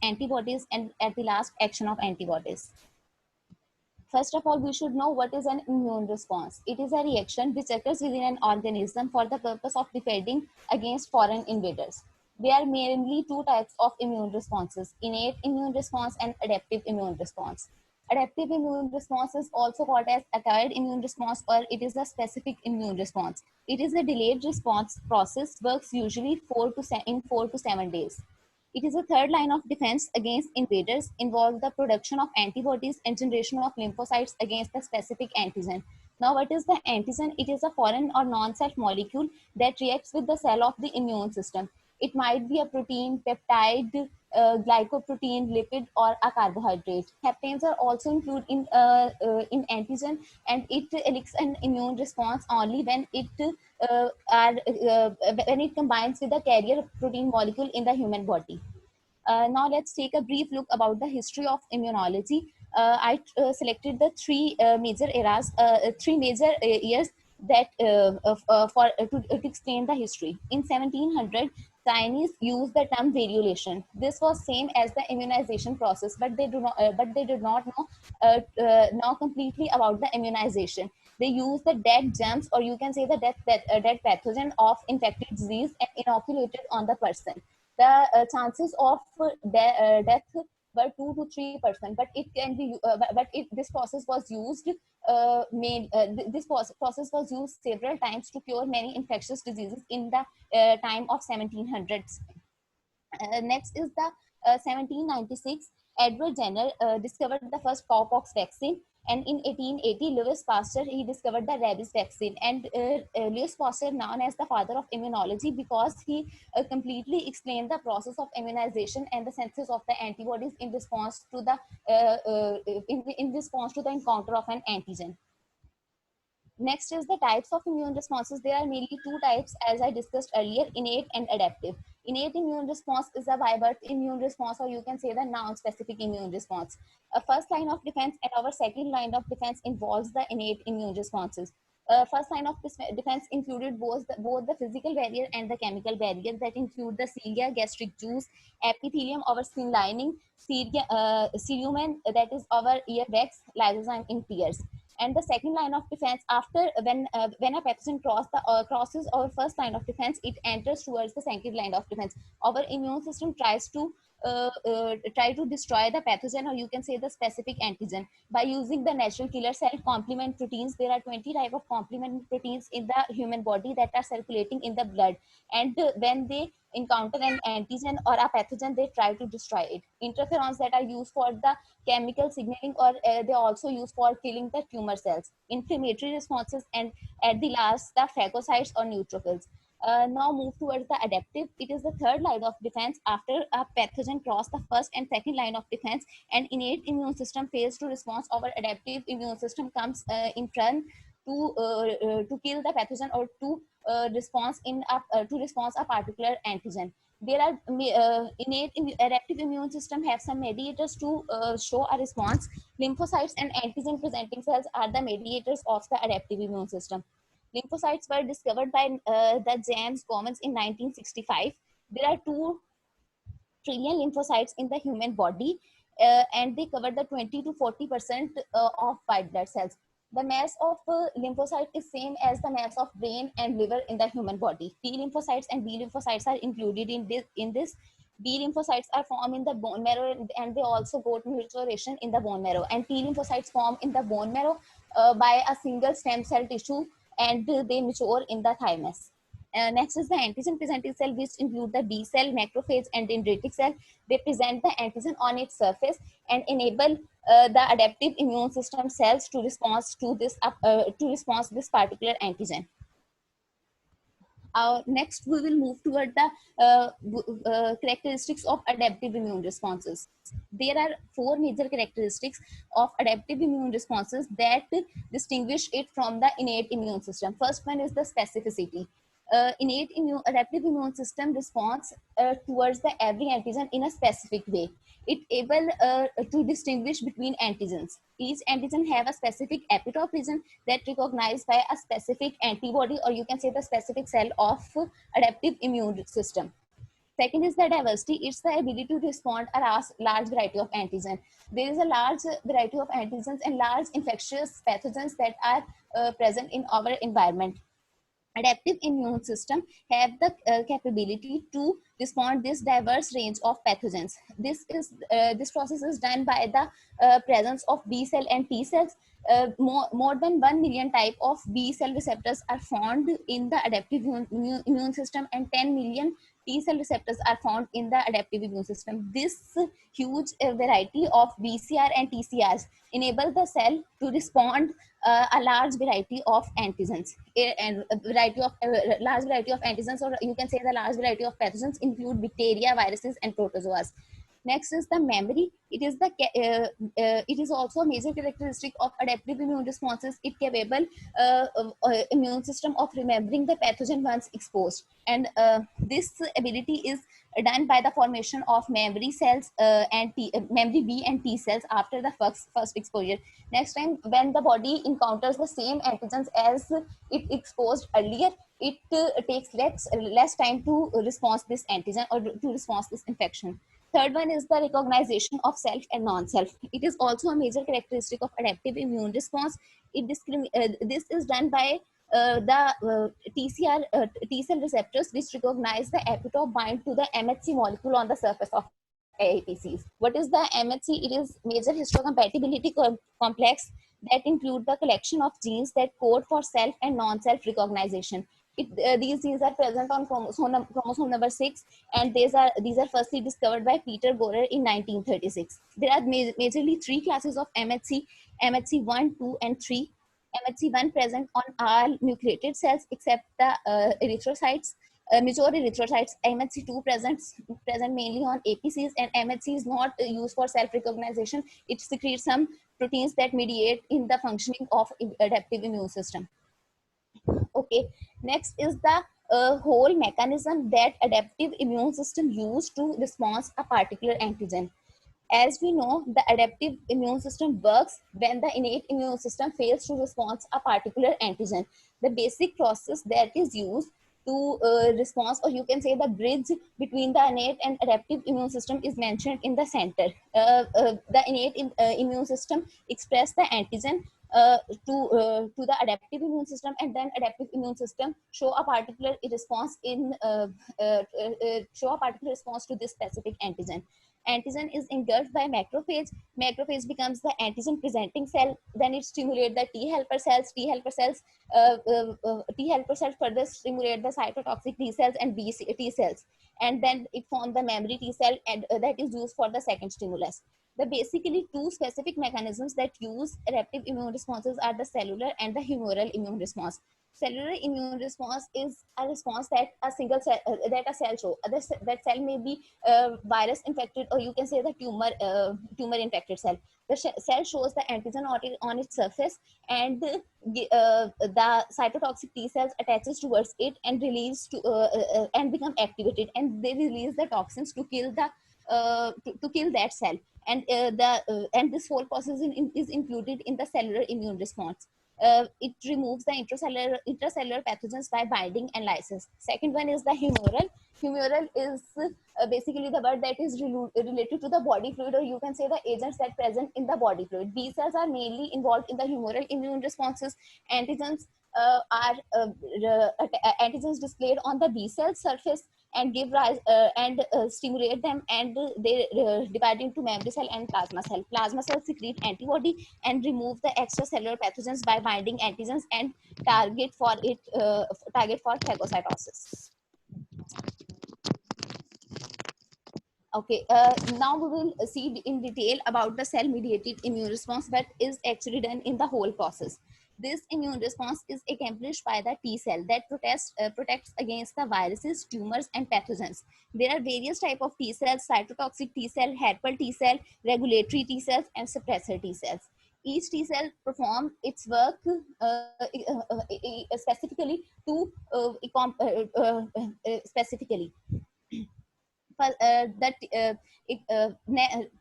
antibodies, and at the last, action of antibodies. First of all, we should know what is an immune response. It is a reaction which occurs within an organism for the purpose of defending against foreign invaders. There are mainly two types of immune responses: innate immune response and adaptive immune response. Adaptive immune response is also called as acquired immune response, or it is a specific immune response. It is a delayed response process, works usually 4 to 7 days. It is a third line of defense against invaders, involve the production of antibodies and generation of lymphocytes against the specific antigen. Now, what is the antigen? It is a foreign or non-self molecule that reacts with the cell of the immune system. It might be a protein, peptide, glycoprotein, lipid, or a carbohydrate. Heptanes are also included in antigen, and it elicits an immune response only when it combines with the carrier protein molecule in the human body. Now let's take a brief look about the history of immunology. I selected the three major years that to explain the history. In 1700, Chinese used the term variolation. This was same as the immunization process, but they did not know completely about the immunization. They used the dead germs, or you can say the dead pathogen of infected disease, and inoculated on the person. The chances of death were 2 to 3%, but it can be this process was used process was used several times to cure many infectious diseases in the time of 1700s. Next is the 1796. Edward Jenner discovered the first cowpox vaccine, and in 1880, Louis Pasteur he discovered the rabies vaccine. And Louis Pasteur, known as the father of immunology, because he completely explained the process of immunization and the synthesis of the antibodies in response to the in response to the encounter of an antigen. Next is the types of immune responses. There are mainly two types, as I discussed earlier: innate and adaptive. Innate immune response is a by birth immune response, or you can say the non-specific immune response. A first line of defense and our second line of defense involves the innate immune responses. First line of defense included both the physical barrier and the chemical barrier, that include the cilia, gastric juice, epithelium, our skin lining, cerumen, that is our ear wax, lysozyme in tears. And the second line of defense, after when a pathogen crosses our first line of defense, it enters towards the second line of defense. Our immune system try to destroy the pathogen, or you can say the specific antigen, by using the natural killer cell complement proteins. There are 20 type of complement proteins in the human body that are circulating in the blood, and when they encounter an antigen or a pathogen, they try to destroy it. Interferons that are used for the chemical signaling, or they also used for killing the tumor cells. Inflammatory responses, and at the last, the phagocytes or neutrophils. Now move towards the adaptive. It is the third line of defense after a pathogen cross the first and second line of defense, and innate immune system fails to respond. Our adaptive immune system comes in turn to kill the pathogen, or to respond a particular antigen. There are adaptive immune system have some mediators to show a response. Lymphocytes and antigen presenting cells are the mediators of the adaptive immune system. Lymphocytes were discovered by the James Comets in 1965. There are 2 trillion lymphocytes in the human body, and they cover the 20 to 40% of white blood cells. The mass of lymphocyte is same as the mass of brain and liver in the human body. T lymphocytes and B lymphocytes are included in this. B lymphocytes are formed in the bone marrow, and they also go to maturation in the bone marrow. And T lymphocytes form in the bone marrow by a single stem cell tissue, and they mature in the thymus. Next is the antigen presenting cell, which include the B cell, macrophage, and dendritic cell. They present the antigen on its surface and enable the adaptive immune system cells to respond to this particular antigen. Next, we will move toward the characteristics of adaptive immune responses. There are 4 major characteristics of adaptive immune responses that distinguish it from the innate immune system. First one is the specificity. Adaptive immune system responds towards the every antigen in a specific way. It able to distinguish between antigens. Each antigen have a specific epitope region that recognized by a specific antibody, or you can say the specific cell of adaptive immune system. Second is the diversity. It's the ability to respond a large variety of antigens. There is a large variety of antigens and large infectious pathogens that are present in our environment. Adaptive immune system have the capability to respond this diverse range of pathogens. This process is done by the presence of B cell and T cells. More than 1 million type of B cell receptors are found in the adaptive immune system, and 10 million T cell receptors are found in the adaptive immune system. This huge variety of BCR and TCRs enable the cell to respond a large variety of antigens. And a variety of large variety of antigens, or you can say the large variety of pathogens, include bacteria, viruses, and protozoas. Next is the memory. It is also a major characteristic of adaptive immune responses. It capable immune system of remembering the pathogen once exposed, and this ability is done by the formation of memory cells memory B and T cells after the first exposure. Next time when the body encounters the same antigens as it exposed earlier, it takes less time to respond this antigen or to respond this infection. Third one is the recognition of self and non-self. It is also a major characteristic of adaptive immune response. This is done by the T cell receptors, which recognize the epitope bind to the MHC molecule on the surface of APCs. What is the MHC? It is major histocompatibility complex that include the collection of genes that code for self and non-self recognition. These genes are present on chromosome number 6, and these are firstly discovered by Peter Gorer in 1936. There are majorly three classes of MHC: MHC 1, 2, and 3. MHC1 present on all nucleated cells except the erythrocytes. Mature erythrocytes. MHC2 present mainly on APCs, and MHC is not used for self-recognition. It secretes some proteins that mediate in the functioning of adaptive immune system. Okay, next is the whole mechanism that adaptive immune system use to respond a particular antigen. As we know, the adaptive immune system works when the innate immune system fails to respond a particular antigen. The basic process that is used to respond, or you can say the bridge between the innate and adaptive immune system, is mentioned in the center. The innate immune system express the antigen to the adaptive immune system, and then adaptive immune system show a particular response to this specific antigen. Antigen is engulfed by macrophage. Macrophage becomes the antigen presenting cell. Then it stimulates the T helper cells. T helper cells further stimulate the cytotoxic T cells and T cells, and then it forms the memory T cell, and that is used for the second stimulus. The basically two specific mechanisms that use adaptive immune responses are the cellular and the humoral immune response. Cellular immune response is a response that a cell show. That cell may be virus infected, or you can say the tumor infected cell. The cell shows the antigen on its surface, and the cytotoxic T cells attaches towards it and and become activated, and they release the toxins to kill to kill that cell. And this whole process is included in the cellular immune response. It removes the intracellular pathogens by binding and lysis. Second one is the humoral. Humoral is basically the word that is related to the body fluid, or you can say the agents that present in the body fluid. B cells are mainly involved in the humoral immune responses. Antigens antigens displayed on the B cell surface and give rise and stimulate them, and they divide into memory cell and plasma cell. Plasma cells secrete antibody and remove the extracellular pathogens by binding antigens and target for phagocytosis. Okay, now we will see in detail about the cell-mediated immune response that is actually done in the whole process. This immune response is accomplished by the T cell that protects against the viruses, tumors, and pathogens. There are various types of T cells: cytotoxic T cell, helper T cell, regulatory T cells, and suppressor T cells. Each T cell performs its work specifically to specifically that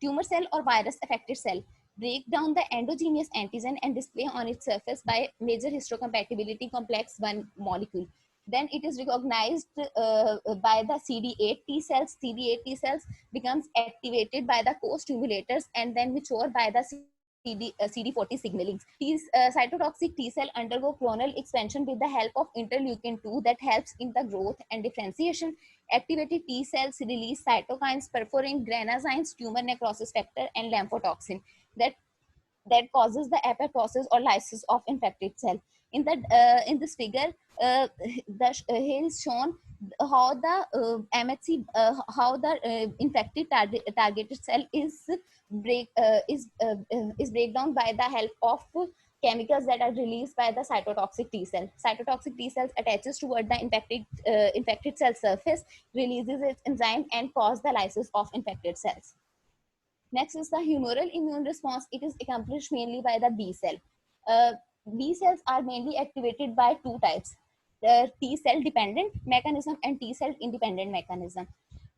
tumor cell or virus affected cell break down the endogenous antigen and display on its surface by major histocompatibility complex 1 molecule. Then it is recognized by the CD8 T cells. CD8 T cells becomes activated by the co-stimulators and then mature by the CD40 signaling. These cytotoxic T cell undergo clonal expansion with the help of interleukin 2 that helps in the growth and differentiation. Activated T cells release cytokines, perforin, granzymes, tumor necrosis factor, and lymphotoxin that causes the apoptosis or lysis of infected cell. In this figure, here is shown how the MHC, how the infected targeted cell is breakdown by the help of chemicals that are released by the cytotoxic T cell. Cytotoxic T cells attaches toward the infected cell surface, releases its enzyme and cause the lysis of infected cells. Next is the humoral immune response. It is accomplished mainly by the B cell. Uh, B cells are mainly activated by two types: the T cell dependent mechanism and T cell independent mechanism.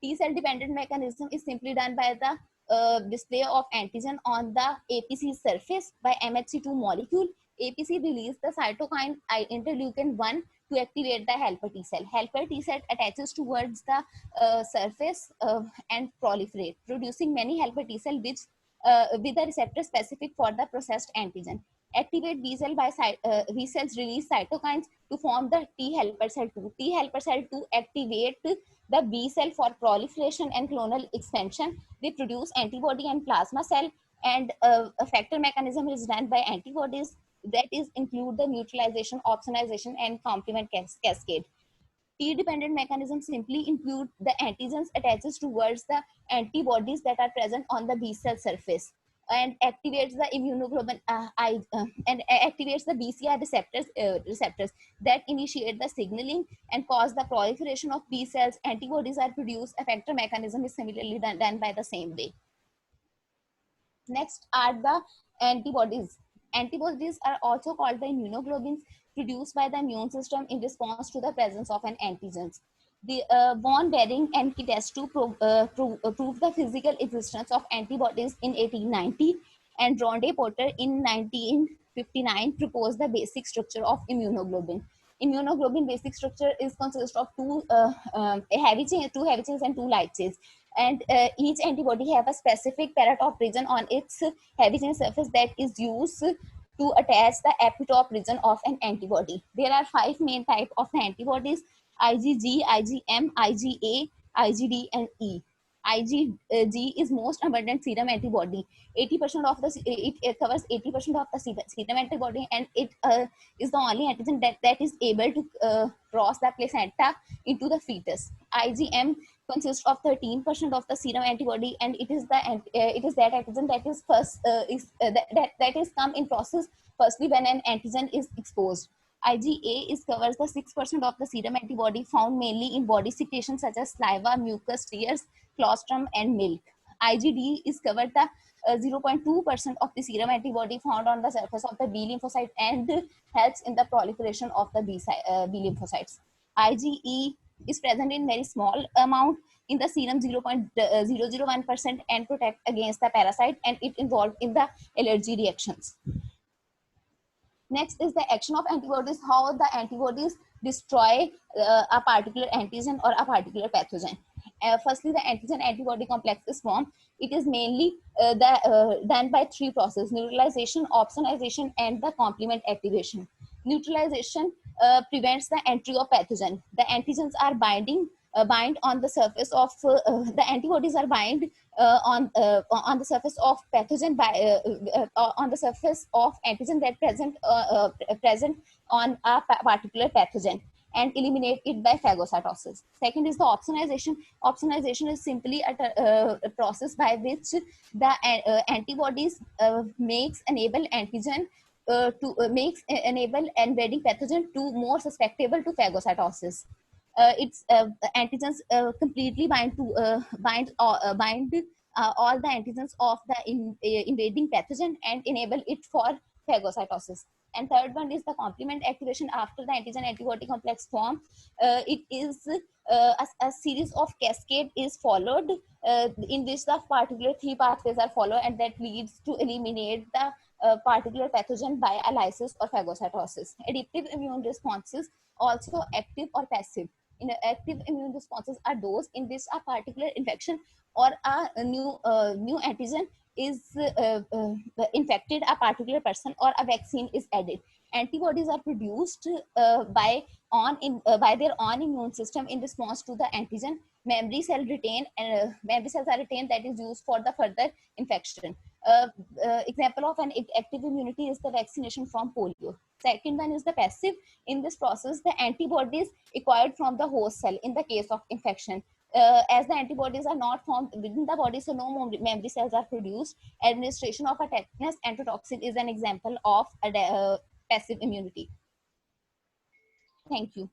T cell dependent mechanism is simply done by the display of antigen on the APC surface by MHC2 molecule. APC release the cytokine interleukin 1 to activate the helper T cell. Helper T cell attaches towards the surface and proliferate, producing many helper T cell which with a receptor specific for the processed antigen. Activate B cell by B cells release cytokines to form the T helper cell 2. T helper cell 2 activate the B cell for proliferation and clonal expansion. They produce antibody and plasma cell, and a factor mechanism is done by antibodies that is include the neutralization, opsonization, and complement cascade. T-dependent mechanisms simply include the antigens attaches towards the antibodies that are present on the B cell surface and activates the immunoglobulin and activates the BCR receptors that initiate the signaling and cause the proliferation of B cells. Antibodies are produced. Effector mechanism is similarly done by the same way. Next are the antibodies. Antibodies are also called the immunoglobulins produced by the immune system in response to the presence of an antigen. The von Behring and Kitescu proved the physical existence of antibodies in 1890, and Ronde Porter in 1959 proposed the basic structure of immunoglobulin. Immunoglobulin basic structure is consist of two heavy chains and two light chains, and each antibody have a specific paratop region on its heavy chain surface that is used to attach the epitope region of an antibody. There are 5 main types of the antibodies: IgG, IgM, IgA, IgD, and E. IgG is most abundant serum antibody. 80% of the it covers 80% of the serum antibody, and it is the only antigen that is able to cross the placenta into the fetus. IgM consists of 13% of the serum antibody, and it is that antigen that is that is come in process firstly when an antigen is exposed. IgA is covers the 6% of the serum antibody found mainly in body secretions such as saliva, mucus, tears, colostrum, and milk. IgD is covered the 0.2% of the serum antibody found on the surface of the B lymphocyte and helps in the proliferation of the B lymphocytes. IgE is present in very small amount in the serum 0.001% and protect against the parasite, and it involved in the allergy reactions. Next is the action of antibodies, how the antibodies destroy a particular antigen or a particular pathogen. Firstly, the antigen antibody complex is formed. It is mainly done by 3 processes: neutralization, opsonization, and the complement activation. Neutralization prevents the entry of pathogen. The antigens are bind on the surface of the antibodies are bind on the surface of pathogen by on the surface of antigen that present on a particular pathogen and eliminate it by phagocytosis. Second is the opsonization. Opsonization is simply a process by which the antibodies makes enable antigen enable invading pathogen to more susceptible to phagocytosis. Its antigens completely bind all the antigens of the invading pathogen and enable it for phagocytosis. And third one is the complement activation. After the antigen antibody complex form, it is a series of cascade is followed in which the particular 3 pathways are followed, and that leads to eliminate the a particular pathogen by a lysis or phagocytosis. Adaptive immune responses, also active or passive. Active immune responses are those in which a particular infection or a new antigen is infected a particular person, or a vaccine is added. Antibodies are produced by their own immune system in response to the antigen. Memory cells are retained, that is used for the further infection. Example of an active immunity is the vaccination from polio. Second one is the passive. In this process, the antibodies acquired from the host cell in the case of infection. As the antibodies are not formed within the body, so no memory cells are produced. Administration of a tetanus antitoxin is an example of a passive immunity. Thank you.